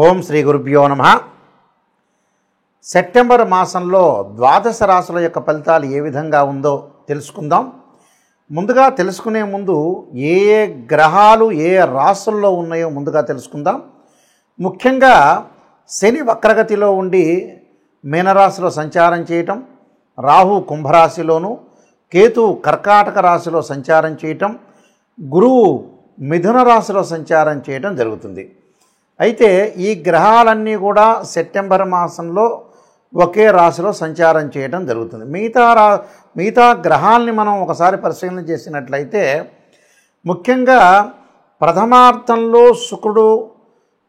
ఓం శ్రీ గురుభ్యో నమః. సెప్టెంబర్ మాసంలో ద్వాదశ రాశుల యొక్క ఫలితాలు ఏ విధంగా ఉందో తెలుసుకుందాం. ముందుగా తెలుసుకునే ముందు ఏ ఏ గ్రహాలు ఏ రాశుల్లో ఉన్నాయో ముందుగా తెలుసుకుందాం. ముఖ్యంగా శని వక్రగతిలో ఉండి మీనరాశిలో సంచారం చేయటం, రాహు కుంభరాశిలోను, కేతు కర్కాటక రాశిలో సంచారం చేయటం, గురువు మిథున రాశిలో సంచారం చేయటం జరుగుతుంది. అయితే ఈ గ్రహాలన్నీ కూడా సెప్టెంబర్ మాసంలో ఒకే రాశిలో సంచారం చేయడం జరుగుతుంది. మిగతా గ్రహాలని మనం ఒకసారి పరిశీలన చేసినట్లయితే ముఖ్యంగా ప్రథమార్థంలో శుక్రుడు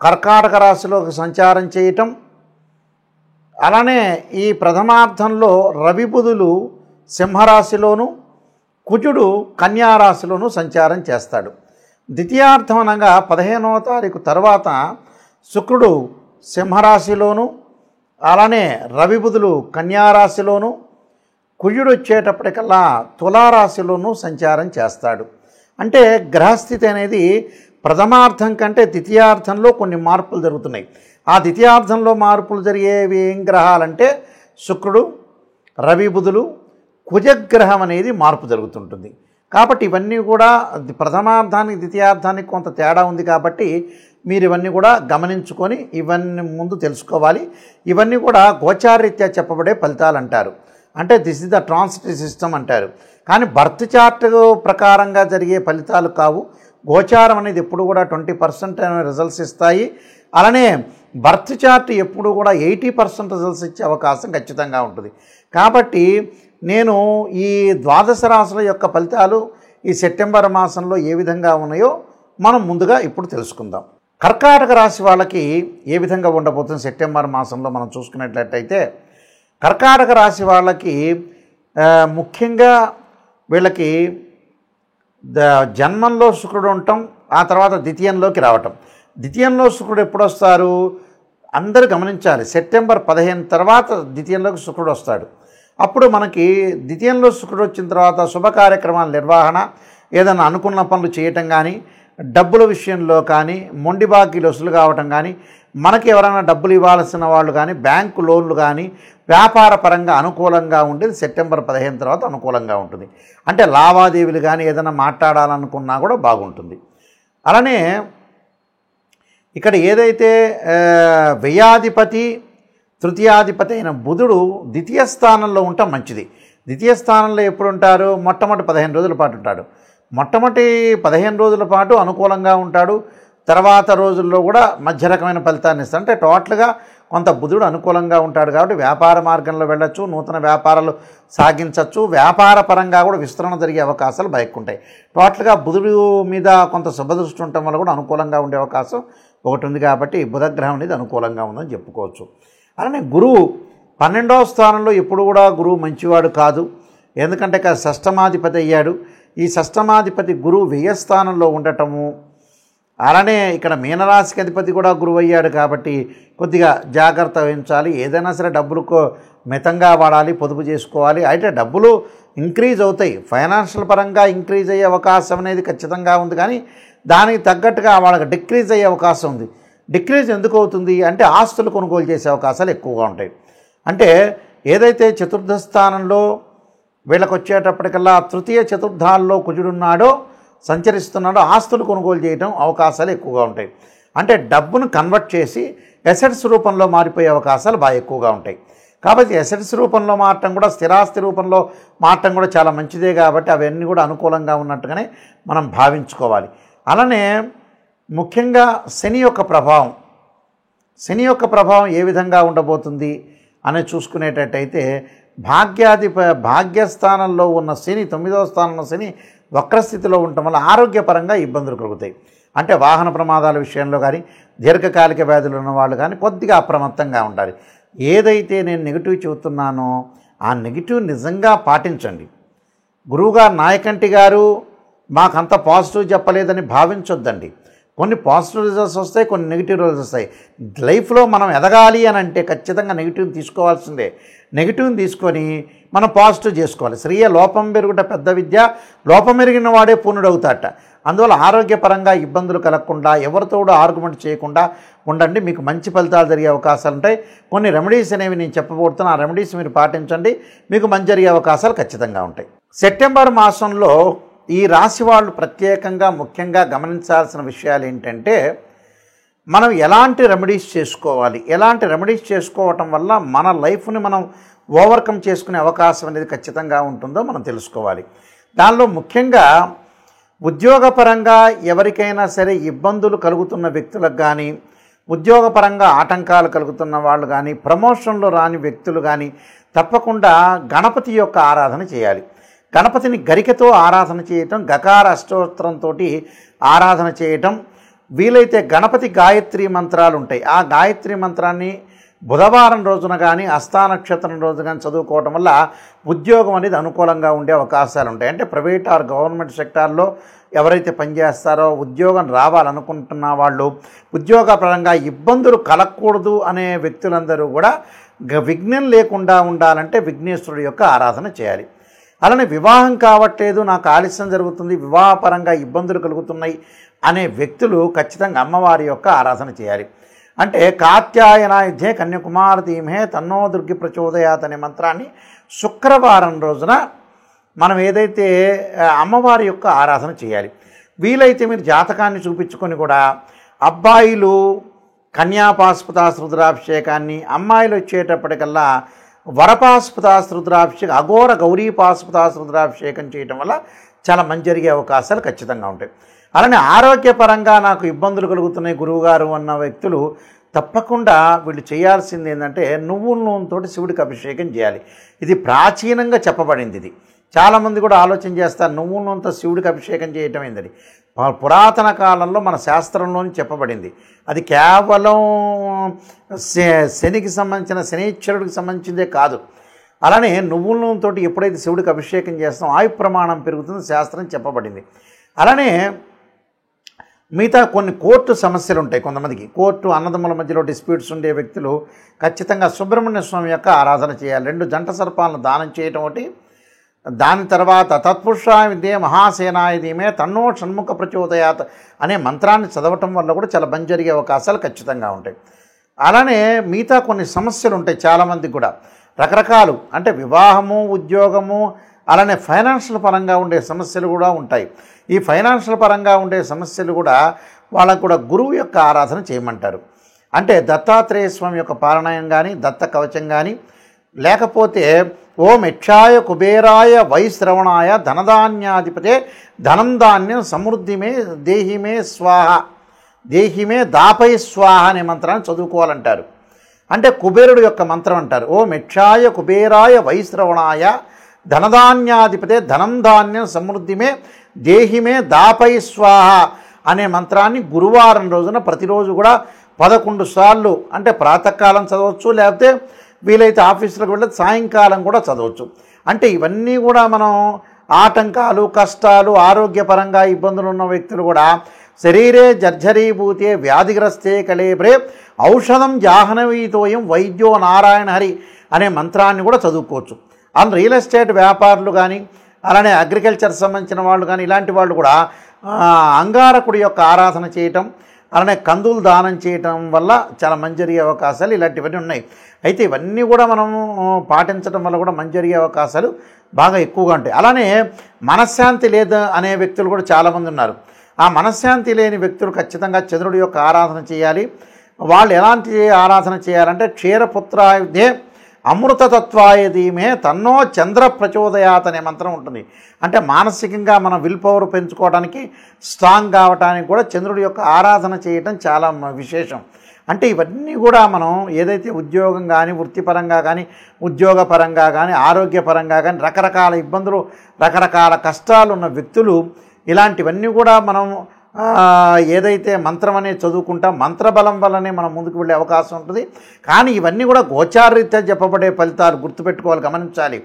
కర్కాటక రాశిలోకి సంచారం చేయటం, అలానే ఈ ప్రథమార్థంలో రవి బుధులు సింహరాశిలోను, కుజుడు కన్యారాశిలోను సంచారం చేస్తాడు. ద్వితీయార్థం అనగా 15వ తారీఖు తర్వాత శుక్రుడు సింహరాశిలోను, అలానే రవి బుధులు కన్యారాశిలోను, కుజుడు వచ్చేటప్పటికల్లా తులారాశిలోను సంచారం చేస్తాడు. అంటే గ్రహస్థితి అనేది ప్రథమార్థం కంటే ద్వితీయార్థంలో కొన్ని మార్పులు జరుగుతున్నాయి. ఆ ద్వితీయార్థంలో మార్పులు జరిగేవి ఏం గ్రహాలంటే శుక్రుడు, రవి బుధులు, కుజగ్రహం అనేది మార్పు జరుగుతుంటుంది. కాబట్టి ఇవన్నీ కూడా ప్రథమార్థానికి ద్వితీయార్థానికి కొంత తేడా ఉంది. కాబట్టి మీరు ఇవన్నీ కూడా గమనించుకొని ఇవన్నీ ముందు తెలుసుకోవాలి. ఇవన్నీ కూడా గోచారరీత్యా చెప్పబడే ఫలితాలు అంటారు. అంటే this is the transitive system అంటారు. కానీ బర్త్ చార్ట్ ప్రకారంగా జరిగే ఫలితాలు కావు. గోచారం అనేది ఎప్పుడు కూడా 20% రిజల్ట్స్ ఇస్తాయి. అలానే బర్త్ చార్ట్ ఎప్పుడు కూడా 80% రిజల్ట్స్ ఇచ్చే అవకాశం ఖచ్చితంగా ఉంటుంది. కాబట్టి నేను ఈ ద్వాదశ రాశుల యొక్క ఫలితాలు ఈ సెప్టెంబర్ మాసంలో ఏ విధంగా ఉన్నాయో మనం ముందుగా ఇప్పుడు తెలుసుకుందాం. కర్కాటక రాశి వాళ్ళకి ఏ విధంగా ఉండబోతుంది సెప్టెంబర్ మాసంలో మనం చూసుకున్నట్లయితే, కర్కాటక రాశి వాళ్ళకి ముఖ్యంగా వీళ్ళకి జన్మంలో శుక్రుడు ఉండటం, ఆ తర్వాత ద్వితీయంలోకి రావటం. ద్వితీయంలో శుక్రుడు ఎప్పుడు వస్తారు అందరూ గమనించాలి. సెప్టెంబర్ 15 తర్వాత ద్వితీయంలోకి శుక్రుడు వస్తాడు. అప్పుడు మనకి ద్వితీయంలో శుక్రుడు వచ్చిన తర్వాత శుభ కార్యక్రమాల నిర్వహణ, ఏదైనా అనుకున్న పనులు చేయటం కానీ, డబ్బుల విషయంలో కానీ, మొండి బాకీలు వసూలు కావటం కానీ, మనకి ఎవరైనా డబ్బులు ఇవ్వాల్సిన వాళ్ళు కానీ, బ్యాంకు లోన్లు కానీ, వ్యాపార పరంగా అనుకూలంగా ఉండేది సెప్టెంబర్ 15 తర్వాత అనుకూలంగా ఉంటుంది. అంటే లావాదేవీలు కానీ ఏదైనా మాట్లాడాలనుకున్నా కూడా బాగుంటుంది. అలానే ఇక్కడ ఏదైతే వ్యయాధిపతి తృతీయాధిపతి అయిన బుధుడు ద్వితీయ స్థానంలో ఉండటం మంచిది. ద్వితీయ స్థానంలో ఎప్పుడు ఉంటారు? మొట్టమొదటి 15 రోజుల పాటు ఉంటాడు. మొట్టమొదటి 15 రోజుల పాటు అనుకూలంగా ఉంటాడు. తర్వాత రోజుల్లో కూడా మధ్య రకమైన ఫలితాన్ని ఇస్తాడు. అంటే టోటల్గా కొంత బుధుడు అనుకూలంగా ఉంటాడు కాబట్టి వ్యాపార మార్గంలో వెళ్ళచ్చు, నూతన వ్యాపారాలు సాగించవచ్చు, వ్యాపార పరంగా కూడా విస్తరణ జరిగే అవకాశాలు బాగుంటాయి. టోటల్గా బుధుడు మీద కొంత శుభదృష్టి ఉండటం వల్ల కూడా అనుకూలంగా ఉండే అవకాశం ఒకటి ఉంది. కాబట్టి బుధగ్రహం అనేది అనుకూలంగా ఉందని చెప్పుకోవచ్చు. అలానే గురువు 12వ స్థానంలో ఎప్పుడు కూడా గురువు మంచివాడు కాదు. ఎందుకంటే షష్టమాధిపతి అయ్యాడు. ఈ షష్టమాధిపతి గురువు వ్యయస్థానంలో ఉండటము, అలానే ఇక్కడ మీనరాశికి అధిపతి కూడా గురువు అయ్యాడు. కాబట్టి కొద్దిగా జాగ్రత్త వహించాలి. ఏదైనా సరే డబ్బులకు మితంగా వాడాలి, పొదుపు చేసుకోవాలి. అయితే డబ్బులు ఇంక్రీజ్ అవుతాయి, ఫైనాన్షియల్ పరంగా ఇంక్రీజ్ అయ్యే అవకాశం అనేది ఖచ్చితంగా ఉంది. కానీ దానికి తగ్గట్టుగా వాళ్ళకి డిక్రీజ్ అయ్యే అవకాశం ఉంది. డిక్రీజ్ ఎందుకు అవుతుంది అంటే ఆస్తులు కొనుగోలు చేసే అవకాశాలు ఎక్కువగా ఉంటాయి. అంటే ఏదైతే చతుర్థ స్థానంలో వీళ్ళకి వచ్చేటప్పటికల్లా తృతీయ చతుర్థాల్లో కుజుడున్నాడో సంచరిస్తున్నాడో ఆస్తులు కొనుగోలు చేయడం అవకాశాలు ఎక్కువగా ఉంటాయి. అంటే డబ్బును కన్వర్ట్ చేసి ఎసెట్స్ రూపంలో మారిపోయే అవకాశాలు బాగా ఎక్కువగా ఉంటాయి. కాబట్టి ఎసెట్స్ రూపంలో మారటం కూడా, స్థిరాస్తి రూపంలో మారటం కూడా చాలా మంచిదే. కాబట్టి అవన్నీ కూడా అనుకూలంగా ఉన్నట్టుగానే మనం భావించుకోవాలి. అలానే ముఖ్యంగా శని యొక్క ప్రభావం ఏ విధంగా ఉండబోతుంది అని చూసుకునేటట్టయితే, భాగ్యస్థానంలో ఉన్న శని 9వ స్థానంలో శని వక్రస్థితిలో ఉండటం వల్ల ఆరోగ్యపరంగా ఇబ్బందులు కలుగుతాయి. అంటే వాహన ప్రమాదాల విషయంలో కానీ, దీర్ఘకాలిక వ్యాధులు ఉన్న వాళ్ళు కానీ కొద్దిగా అప్రమత్తంగా ఉండాలి. ఏదైతే నేను నెగిటివ్ చెబుతున్నానో ఆ నెగిటివ్ నిజంగా పాటించండి. గురువుగారు నాయకంటి గారు మాకంత పాజిటివ్ చెప్పలేదని భావించొద్దండి. కొన్ని పాజిటివ్ రిజల్ట్స్ వస్తాయి, కొన్ని నెగిటివ్ రిజల్ట్స్ వస్తాయి. లైఫ్లో మనం ఎదగాలి అని అంటే ఖచ్చితంగా నెగిటివ్ని తీసుకోవాల్సిందే. నెగిటివ్ని తీసుకొని మనం పాజిటివ్ చేసుకోవాలి. శ్రీయ లోపం పెరుగుట పెద్ద విద్య, లోపం పెరిగిన వాడే పూర్ణుడవుతాట. అందువల్ల ఆరోగ్యపరంగా ఇబ్బందులు కలగకుండా, ఎవరితోడు ఆర్గ్యుమెంట్ చేయకుండా ఉండండి. మీకు మంచి ఫలితాలు జరిగే అవకాశాలు ఉంటాయి. కొన్ని రెమెడీస్ అనేవి నేను చెప్పబోతున్నాను. ఆ రెమెడీస్ మీరు పాటించండి, మీకు మంచి జరిగే అవకాశాలు ఖచ్చితంగా ఉంటాయి. సెప్టెంబర్ మాసంలో ఈ రాశి వాళ్ళు ప్రత్యేకంగా ముఖ్యంగా గమనించాల్సిన విషయాలు ఏంటంటే, మనం ఎలాంటి రెమెడీస్ చేసుకోవాలి, ఎలాంటి రెమెడీస్ చేసుకోవటం వల్ల మన లైఫ్ని మనం ఓవర్కమ్ చేసుకునే అవకాశం అనేది ఖచ్చితంగా ఉంటుందో మనం తెలుసుకోవాలి. దానిలో ముఖ్యంగా ఉద్యోగపరంగా ఎవరికైనా సరే ఇబ్బందులు కలుగుతున్న వ్యక్తులకు కానీ, ఉద్యోగపరంగా ఆటంకాలు కలుగుతున్న వాళ్ళు కానీ, ప్రమోషన్లో రాని వ్యక్తులు కానీ తప్పకుండా గణపతి యొక్క ఆరాధన చేయాలి. గణపతిని గరికతో ఆరాధన చేయటం, గకార అష్టోత్తరంతో ఆరాధన చేయటం, వీలైతే గణపతి గాయత్రి మంత్రాలు ఉంటాయి. ఆ గాయత్రి మంత్రాన్ని బుధవారం రోజున కానీ, హస్తా నక్షత్రం రోజు కానీ చదువుకోవటం వల్ల ఉద్యోగం అనేది అనుకూలంగా ఉండే అవకాశాలు ఉంటాయి. అంటే ప్రైవేట్ ఆర్ గవర్నమెంట్ సెక్టార్లో ఎవరైతే పనిచేస్తారో, ఉద్యోగం రావాలనుకుంటున్న వాళ్ళు, ఉద్యోగపరంగా ఇబ్బందులు కలగకూడదు అనే వ్యక్తులందరూ కూడా విఘ్నం లేకుండా ఉండాలంటే విఘ్నేశ్వరుడు యొక్క ఆరాధన చేయాలి. అలానే వివాహం కావట్లేదు, నాకు ఆలస్యం జరుగుతుంది, వివాహపరంగా ఇబ్బందులు కలుగుతున్నాయి అనే వ్యక్తులు ఖచ్చితంగా అమ్మవారి యొక్క ఆరాధన చేయాలి. అంటే కాత్యాయనాయుధ్యే కన్యాకుమారి ధీమహే తన్నో దుర్గి ప్రచోదయాత్ అనే మంత్రాన్ని శుక్రవారం రోజున మనం ఏదైతే అమ్మవారి యొక్క ఆరాధన చేయాలి. వీలైతే మీరు జాతకాన్ని చూపించుకొని కూడా అబ్బాయిలు కన్యాపాస్పదాస్ రుద్రాభిషేకాన్ని, అమ్మాయిలు వచ్చేటప్పటికల్లా వరపాస్పదాస్ రుద్రాభిషేకం, అఘోర గౌరీపాస్పదాస్ రుద్రాభిషేకం చేయటం వల్ల చాలా మంచి జరిగే అవకాశాలు ఖచ్చితంగా ఉంటాయి. అలానే ఆరోగ్యపరంగా నాకు ఇబ్బందులు కలుగుతున్నాయి గురువుగారు అన్న వ్యక్తులు తప్పకుండా వీళ్ళు చేయాల్సింది ఏంటంటే నువ్వుల నూనెతో శివుడికి అభిషేకం చేయాలి. ఇది ప్రాచీనంగా చెప్పబడింది. ఇది చాలామంది కూడా ఆలోచన చేస్తారు నువ్వుల నూనెతో శివుడికి అభిషేకం చేయటం ఏందని. పురాతన కాలంలో మన శాస్త్రంలోని చెప్పబడింది. అది కేవలం శనికి సంబంధించిన శనీశ్వరుడికి సంబంధించిందే కాదు. అలానే నువ్వుల నూనెతో ఎప్పుడైతే శివుడికి అభిషేకం చేస్తామో ఆయు ప్రమాణం పెరుగుతుంది, శాస్త్రం చెప్పబడింది. అలానే మిగతా కొన్ని కోర్టు సమస్యలు ఉంటాయి. కొంతమందికి కోర్టు అన్నదమ్ముల మధ్యలో డిస్ప్యూట్స్ ఉండే వ్యక్తులు ఖచ్చితంగా సుబ్రహ్మణ్య స్వామి యొక్క ఆరాధన చేయాలి. 2 జంట సర్పాలను దానం చేయటం ఒకటి. దాని తర్వాత తత్పురుషాయ విద్యే మహాసేనాయ ధీమే తన్నో షణ్ముఖ ప్రచోదయాత్ అనే మంత్రాన్ని చదవటం వల్ల కూడా చాలా మంచి జరిగే అవకాశాలు ఖచ్చితంగా ఉంటాయి. అలానే మిగతా కొన్ని సమస్యలు ఉంటాయి చాలామందికి కూడా రకరకాలు, అంటే వివాహము, ఉద్యోగము, అలానే ఫైనాన్షియల్ పరంగా ఉండే సమస్యలు కూడా ఉంటాయి. ఈ ఫైనాన్షియల్ పరంగా ఉండే సమస్యలు కూడా వాళ్ళకు కూడా గురువు యొక్క ఆరాధన చేయమంటారు. అంటే దత్తాత్రేయ స్వామి యొక్క పారాయణం కానీ, దత్త కవచం కానీ, లేకపోతే ఓం యక్షాయ కుబేరాయ వైశ్రవణాయ ధనధాన్యాధిపతే ధనం ధాన్యం సమృద్ధిమే దేహిమే స్వాహ దేహిమే దాపై స్వాహ అనే మంత్రాన్ని చదువుకోవాలంటారు. అంటే కుబేరుడు యొక్క మంత్రం అంటారు. ఓం యక్షాయ కుబేరాయ వైశ్రవణాయ ధనధాన్యాధిపతే ధనం ధాన్యం సమృద్ధిమే దేహిమే దాపై స్వాహ అనే మంత్రాన్ని గురువారం రోజున ప్రతిరోజు కూడా 11 సార్లు, అంటే ప్రాతకాలం చదవచ్చు, లేకపోతే వీలైతే ఆఫీసులకు వెళ్ళి సాయంకాలం కూడా చదవచ్చు. అంటే ఇవన్నీ కూడా మనం ఆటంకాలు, కష్టాలు, ఆరోగ్యపరంగా ఇబ్బందులు ఉన్న వ్యక్తులు కూడా శరీరే జర్జరీభూతే వ్యాధిగ్రస్తే కలేబ్రే ఔషధం జాహ్నవీతోయం వైద్యో నారాయణ హరి అనే మంత్రాన్ని కూడా చదువుకోవచ్చు. అండ్ రియల్ ఎస్టేట్ వ్యాపారులు కానీ, అలానే అగ్రికల్చర్ సంబంధించిన వాళ్ళు కానీ, ఇలాంటి వాళ్ళు కూడా అంగారకుడి యొక్క ఆరాధన చేయటం, అలానే కందులు దానం చేయటం వల్ల చాలా మంచి జరిగే అవకాశాలు ఇలాంటివన్నీ ఉన్నాయి. అయితే ఇవన్నీ కూడా మనం పాటించడం వల్ల కూడా మంచి జరిగే అవకాశాలు బాగా ఎక్కువగా ఉంటాయి. అలానే మనశ్శాంతి లేదు అనే వ్యక్తులు కూడా చాలామంది ఉన్నారు. ఆ మనశ్శాంతి లేని వ్యక్తులు ఖచ్చితంగా చంద్రుడి యొక్క ఆరాధన చేయాలి. వాళ్ళు ఎలాంటి ఆరాధన చేయాలంటే క్షీరపుత్రాయుధే అమృతతత్వాయ ధీమే తన్నో చంద్ర ప్రచోదయాత్ అనే మంత్రం ఉంటుంది. అంటే మానసికంగా మనం విల్ పవర్ పెంచుకోవడానికి, స్ట్రాంగ్ కావడానికి కూడా చంద్రుడి యొక్క ఆరాధన చేయటం చాలా విశేషం. అంటే ఇవన్నీ కూడా మనం ఏదైతే ఉద్యోగం కానీ, వృత్తిపరంగా కానీ, ఉద్యోగపరంగా కానీ, ఆరోగ్యపరంగా కానీ రకరకాల ఇబ్బందులు, రకరకాల కష్టాలు ఉన్న వ్యక్తులు ఇలాంటివన్నీ కూడా మనం ఏదైతే మంత్రం అనేది చదువుకుంటాం, మంత్రబలం వల్లనే మనం ముందుకు వెళ్ళే అవకాశం ఉంటుంది. కానీ ఇవన్నీ కూడా గోచారరీత్యా చెప్పబడే ఫలితాలు గుర్తుపెట్టుకోవాలి, గమనించాలి.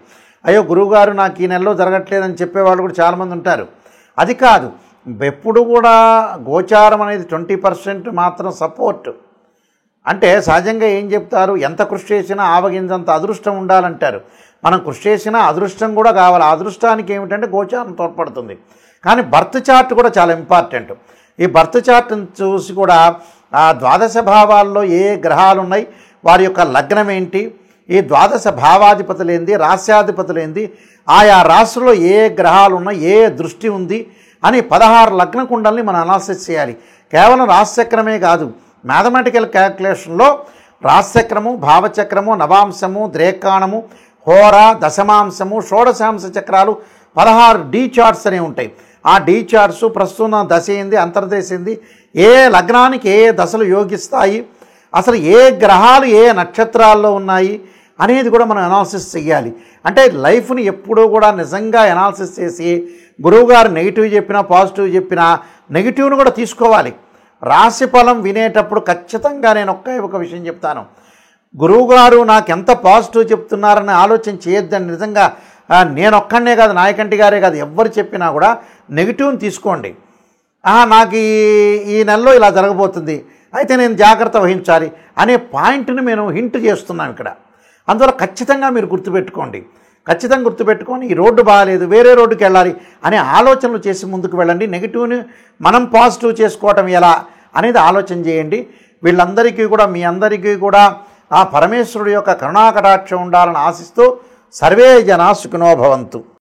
అయ్యో గురువుగారు నాకు ఈ నెలలో జరగట్లేదని చెప్పేవాళ్ళు కూడా చాలామంది ఉంటారు. అది కాదు, ఎప్పుడు కూడా గోచారం అనేది 20% మాత్రం సపోర్ట్. అంటే సహజంగా ఏం చెప్తారు, ఎంత కృషి చేసినా ఆవగింజంత అదృష్టం ఉండాలంటారు. మనం కృషి చేసినా అదృష్టం కూడా కావాలి. ఆ అదృష్టానికి ఏమిటంటే గోచారం తోడ్పడుతుంది. కానీ బర్త్ చార్ట్ కూడా చాలా ఇంపార్టెంట్. ఈ బర్త్ చార్ట్ని చూసి కూడా ఆ ద్వాదశ భావాల్లో ఏ గ్రహాలు ఉన్నాయి, వారి యొక్క లగ్నం ఏంటి, ఈ ద్వాదశ భావాధిపతులు ఏంది, రాస్యాధిపతులు ఏంది, ఆయా రాశుల్లో ఏ గ్రహాలు ఉన్నాయి, ఏ దృష్టి ఉంది అని 16 లగ్న కుండల్ని మనం అనాలిసిస్ చేయాలి. కేవలం రాశిచక్రమే కాదు, మ్యాథమెటికల్ క్యాల్కులేషన్లో రాశిచక్రము, భావచక్రము, నవాంశము, ద్రేకాణము, హోర, దశమాంశము, షోడశాంశ చక్రాలు 16 డీ చార్ట్స్ అనేవి ఉంటాయి. ఆ డీ చార్ట్స్ ప్రస్తుతం దశ ఏంది, అంతర్దశ ఏంది, ఏ లగ్నానికి ఏ దశలు యోగిస్తాయి, అసలు ఏ గ్రహాలు ఏ నక్షత్రాల్లో ఉన్నాయి అనేది కూడా మనం అనాలిసిస్ చేయాలి. అంటే లైఫ్ని ఎప్పుడూ కూడా నిజంగా అనాలిసిస్ చేసి గురువుగారు నెగిటివ్ చెప్పినా పాజిటివ్ చెప్పినా నెగిటివ్ను కూడా తీసుకోవాలి. రాశి ఫలం వినేటప్పుడు ఖచ్చితంగా నేను ఒక విషయం చెప్తాను, గురువుగారు నాకు ఎంత పాజిటివ్ చెప్తున్నారని ఆలోచన చేయొద్దని. నిజంగా నేను ఒక్కడనే కాదు, నాయకంటి గారే కాదు, ఎవ్వరు చెప్పినా కూడా నెగిటివ్ని తీసుకోండి. నాకు ఈ నెలలో ఇలా జరగబోతుంది, అయితే నేను జాగ్రత్త వహించాలి అనే పాయింట్ని మేము హింట్ చేస్తున్నాం ఇక్కడ. అందువల్ల ఖచ్చితంగా మీరు గుర్తుపెట్టుకోండి, ఖచ్చితంగా గుర్తుపెట్టుకొని ఈ రోడ్డు బాగాలేదు, వేరే రోడ్డుకి వెళ్ళాలి అనే ఆలోచనలు చేసి ముందుకు వెళ్ళండి. నెగిటివ్ని మనం పాజిటివ్ చేసుకోవటం ఎలా అనేది ఆలోచన చేయండి. వీళ్ళందరికీ కూడా, మీ అందరికీ కూడా ఆ పరమేశ్వరుడు యొక్క కరుణాకటాక్షం ఉండాలని ఆశిస్తూ సర్వే జనా సుఖినో భవంతు.